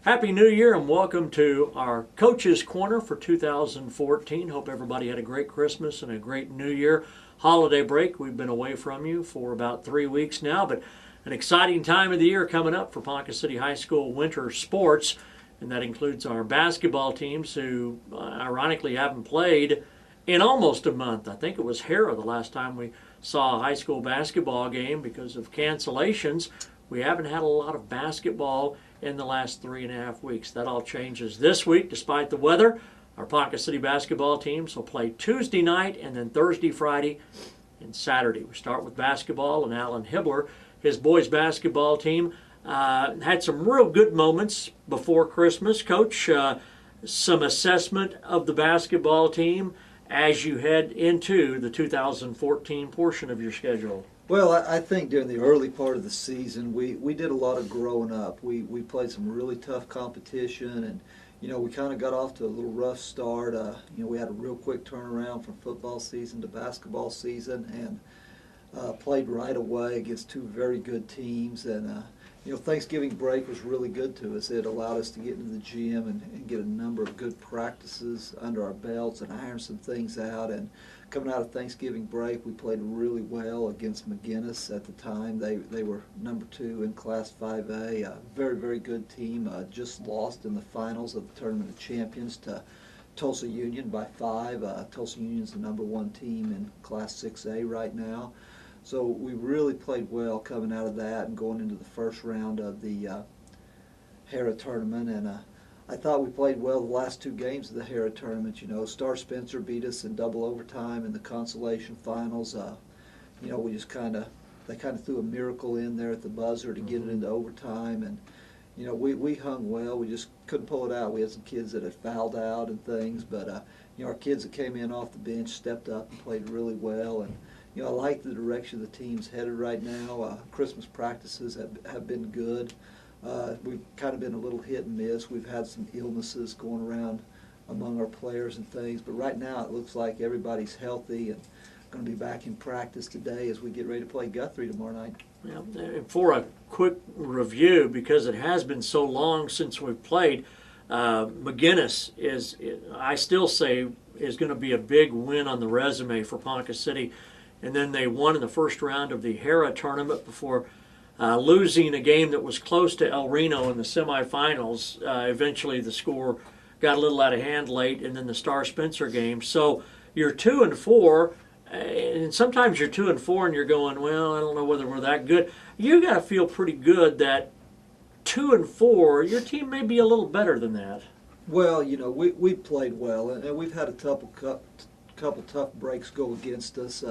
Happy New Year and welcome to our Coach's Corner for 2014. Hope everybody had a great Christmas and a great New Year holiday break. We've been away from you for about 3 weeks now, but an exciting time of the year coming up for Ponca City High School winter sports, and that includes our basketball teams who ironically haven't played in almost a month. I think it was Hera the last time we saw a high school basketball game because of cancellations. We haven't had a lot of basketball in the last 3.5 weeks. That all changes this week despite the weather. Our Ponca City basketball teams will play Tuesday night and then Thursday, Friday, and Saturday. We start with basketball, and Alan Hibler, his boys basketball team, had some real good moments before Christmas. Coach, some assessment of the basketball team as you head into the 2014 portion of your schedule. Well, I think during the early part of the season, we did a lot of growing up. We played some really tough competition, and we kind of got off to a little rough start. We had a real quick turnaround from football season to basketball season, and played right away against two very good teams. And Thanksgiving break was really good to us. It allowed us to get into the gym and get a number of good practices under our belts and iron some things out. And coming out of Thanksgiving break, we played really well against McGinnis at the time. They were number 2 in Class 5A. A very, very good team. Just lost in the finals of the Tournament of Champions to Tulsa Union by 5. Tulsa Union's the number 1 team in Class 6A right now. So we really played well coming out of that and going into the first round of the Hera tournament. And I thought we played well the last 2 games of the Hera tournament. Star Spencer beat us in double overtime in the consolation finals. We just they kind of threw a miracle in there at the buzzer to get it into overtime. And we hung well. We just couldn't pull it out. We had some kids that had fouled out and things, but our kids that came in off the bench stepped up and played really well. And I like the direction the team's headed right now. Christmas practices have been good. We've kind of been a little hit and miss. We've had some illnesses going around among our players and things, but right now it looks like everybody's healthy and going to be back in practice today as we get ready to play Guthrie tomorrow night. Yeah, and for a quick review, because it has been so long since we've played, McGinnis I still say, is going to be a big win on the resume for Ponca City. And then they won in the first round of the Hera tournament before losing a game that was close to El Reno in the semifinals. Eventually the score got a little out of hand late, and then the Star Spencer game. So you're 2-4, and sometimes you're 2-4 and you're going, well, I don't know whether we're that good. You got to feel pretty good that 2-4, your team may be a little better than that. Well, we played well, and we've had a couple tough breaks go against us.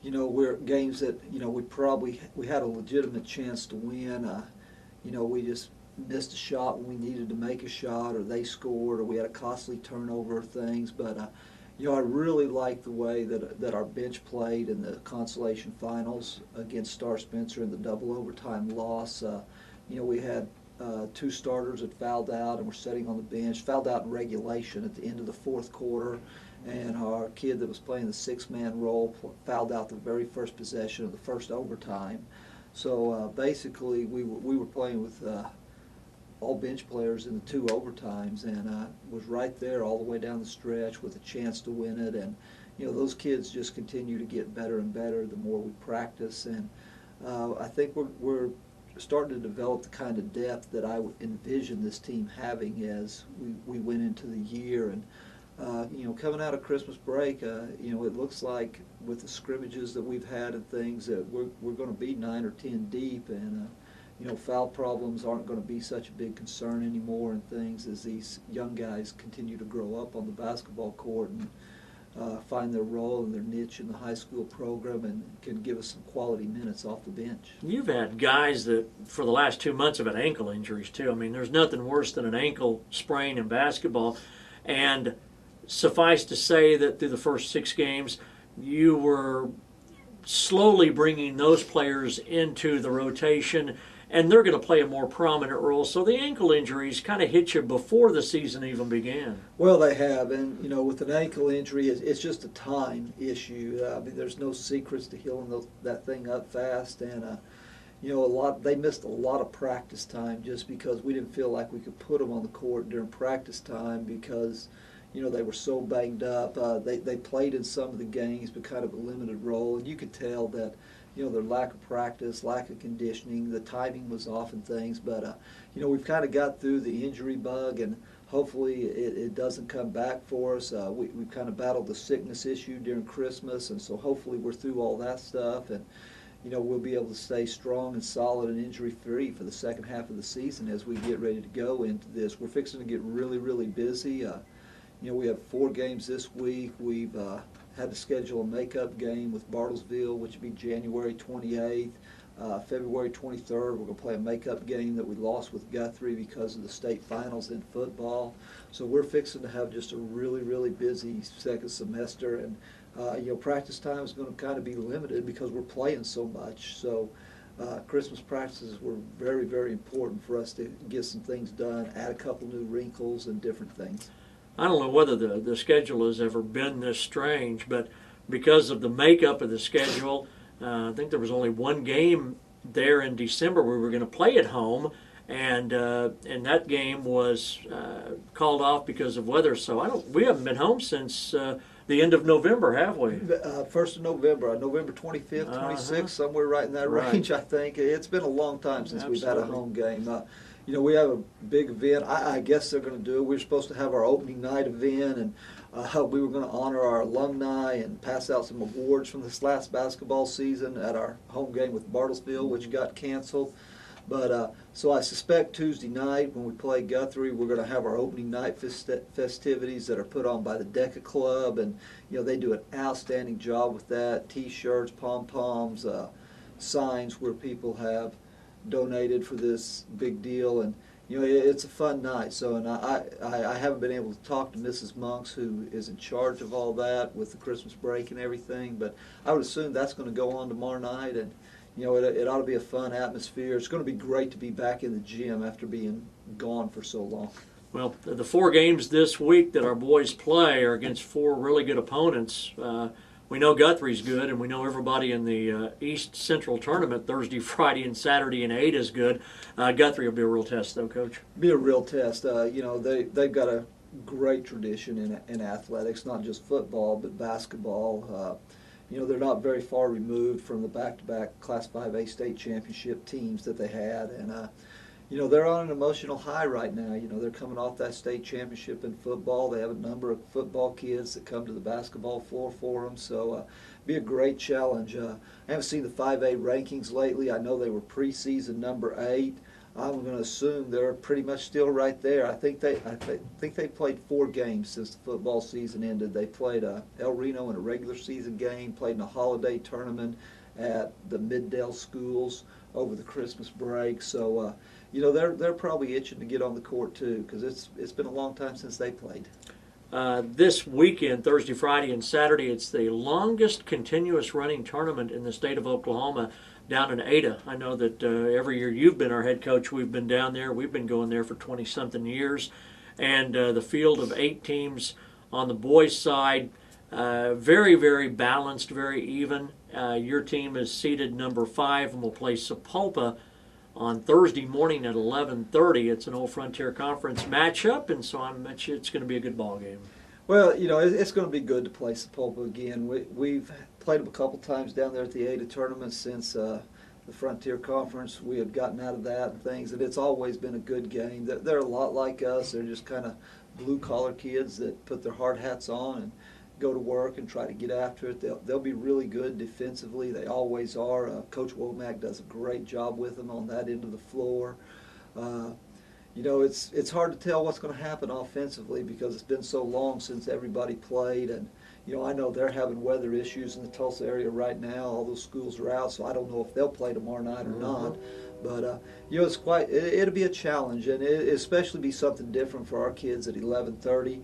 We're games that we had a legitimate chance to win. We just missed a shot when we needed to make a shot, or they scored, or we had a costly turnover of things. But I really liked the way that our bench played in the consolation finals against Star Spencer in the double overtime loss. We had 2 starters that fouled out and were sitting on the bench, fouled out in regulation at the end of the 4th quarter. And our kid that was playing the 6-man role fouled out the very first possession of the first overtime. So basically, we were playing with all bench players in the 2 overtimes, and was right there all the way down the stretch with a chance to win it. And those kids just continue to get better and better the more we practice. And I think we're starting to develop the kind of depth that I would envision this team having as we went into the year. And coming out of Christmas break, it looks like with the scrimmages that we've had and things that we're going to be 9 or 10 deep, and foul problems aren't going to be such a big concern anymore and things as these young guys continue to grow up on the basketball court and find their role and their niche in the high school program and can give us some quality minutes off the bench. You've had guys that for the last 2 months have had ankle injuries too. I mean, there's nothing worse than an ankle sprain in basketball, and suffice to say that through the first 6 games, you were slowly bringing those players into the rotation, and they're going to play a more prominent role. So the ankle injuries kind of hit you before the season even began. Well, they have, and with an ankle injury, it's just a time issue. I mean, there's no secrets to healing that thing up fast, and they missed a lot of practice time just because we didn't feel like we could put them on the court during practice time because they were so banged up. They played in some of the games, but kind of a limited role, and you could tell that their lack of practice, lack of conditioning, the timing was off and things. But we've kind of got through the injury bug, and hopefully it doesn't come back for us. We've kind of battled the sickness issue during Christmas, and so hopefully we're through all that stuff, and we'll be able to stay strong and solid and injury-free for the second half of the season as we get ready to go into this. We're fixing to get really, really busy. We have 4 games this week. We've had to schedule a makeup game with Bartlesville, which will be January 28th. February 23rd, we're going to play a makeup game that we lost with Guthrie because of the state finals in football. So we're fixing to have just a really, really busy second semester. And practice time is going to kind of be limited because we're playing so much. So Christmas practices were very, very important for us to get some things done, add a couple new wrinkles and different things. I don't know whether the schedule has ever been this strange, but because of the makeup of the schedule, I think there was only one game there in December we were going to play at home, and that game was called off because of weather. So we haven't been home since the end of November, have we? 1st of November, November 25th, 26th, somewhere right in that range, I think. It's been a long time since we've had a home game. We have a big event. I guess they're going to do it. We were supposed to have our opening night event, and we were going to honor our alumni and pass out some awards from this last basketball season at our home game with Bartlesville, which got canceled. But so I suspect Tuesday night when we play Guthrie, we're going to have our opening night festivities that are put on by the DECA Club, and they do an outstanding job with that. T-shirts, pom-poms, signs where people have donated for this big deal, and it's a fun night. So, and I haven't been able to talk to Mrs. Monks, who is in charge of all that with the Christmas break and everything, but I would assume that's going to go on tomorrow night, and it ought to be a fun atmosphere. It's going to be great to be back in the gym after being gone for so long. Well, the 4 games this week that our boys play are against 4 really good opponents. We know Guthrie's good, and we know everybody in the East Central tournament Thursday, Friday, and Saturday in 8 is good. Guthrie will be a real test, though, Coach. Be a real test. They've got a great tradition in athletics, not just football but basketball. They're not very far removed from the back-to-back Class 5A state championship teams that they had, and they're on an emotional high right now. They're coming off that state championship in football. They have a number of football kids that come to the basketball floor for them, so be a great challenge. I haven't seen the 5A rankings lately. I know they were preseason number 8. I'm going to assume they're pretty much still right there. I think they played 4 games since the football season ended. They played El Reno in a regular season game, played in a holiday tournament at the Middale schools over the Christmas break. So they're probably itching to get on the court too, because it's been a long time since they played. This weekend, Thursday, Friday, and Saturday, it's the longest continuous running tournament in the state of Oklahoma down in Ada. I know that every year you've been our head coach, we've been down there. We've been going there for 20-something years. And the field of 8 teams on the boys' side, very, very balanced, very even. Your team is seeded number 5 and will play Sapulpa on Thursday morning at 11:30. It's an Old Frontier Conference matchup, and so I'm sure it's going to be a good ball game. Well, it's going to be good to play Sapulpa again. We've played them a couple times down there at the Ada tournament since the Frontier Conference. We had gotten out of that and things, and it's always been a good game. They're a lot like us. They're just kind of blue-collar kids that put their hard hats on and go to work and try to get after it. They'll be really good defensively. They always are. Coach Womack does a great job with them on that end of the floor. It's hard to tell what's going to happen offensively because it's been so long since everybody played, and I know they're having weather issues in the Tulsa area right now. All those schools are out, so I don't know if they'll play tomorrow night or not. But it'll be a challenge, and it especially be something different for our kids at 11:30.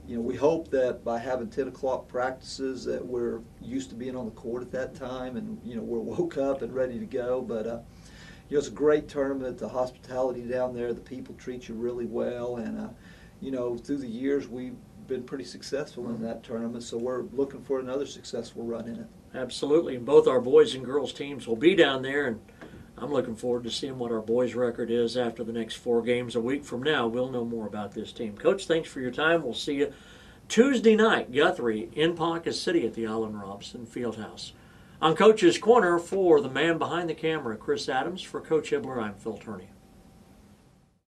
We hope that by having 10 o'clock practices that we're used to being on the court at that time, and we're woke up and ready to go. But it's a great tournament. The hospitality down there, the people treat you really well, and through the years we've been pretty successful in that tournament. So we're looking for another successful run in it. Absolutely, and both our boys and girls teams will be down there, and I'm looking forward to seeing what our boys' record is after the next 4 games. A week from now, we'll know more about this team. Coach, thanks for your time. We'll see you Tuesday night, Guthrie, in Ponca City at the Allen Robson Fieldhouse. On Coach's Corner, for the man behind the camera, Chris Adams, for Coach Hibler, I'm Phil Turney.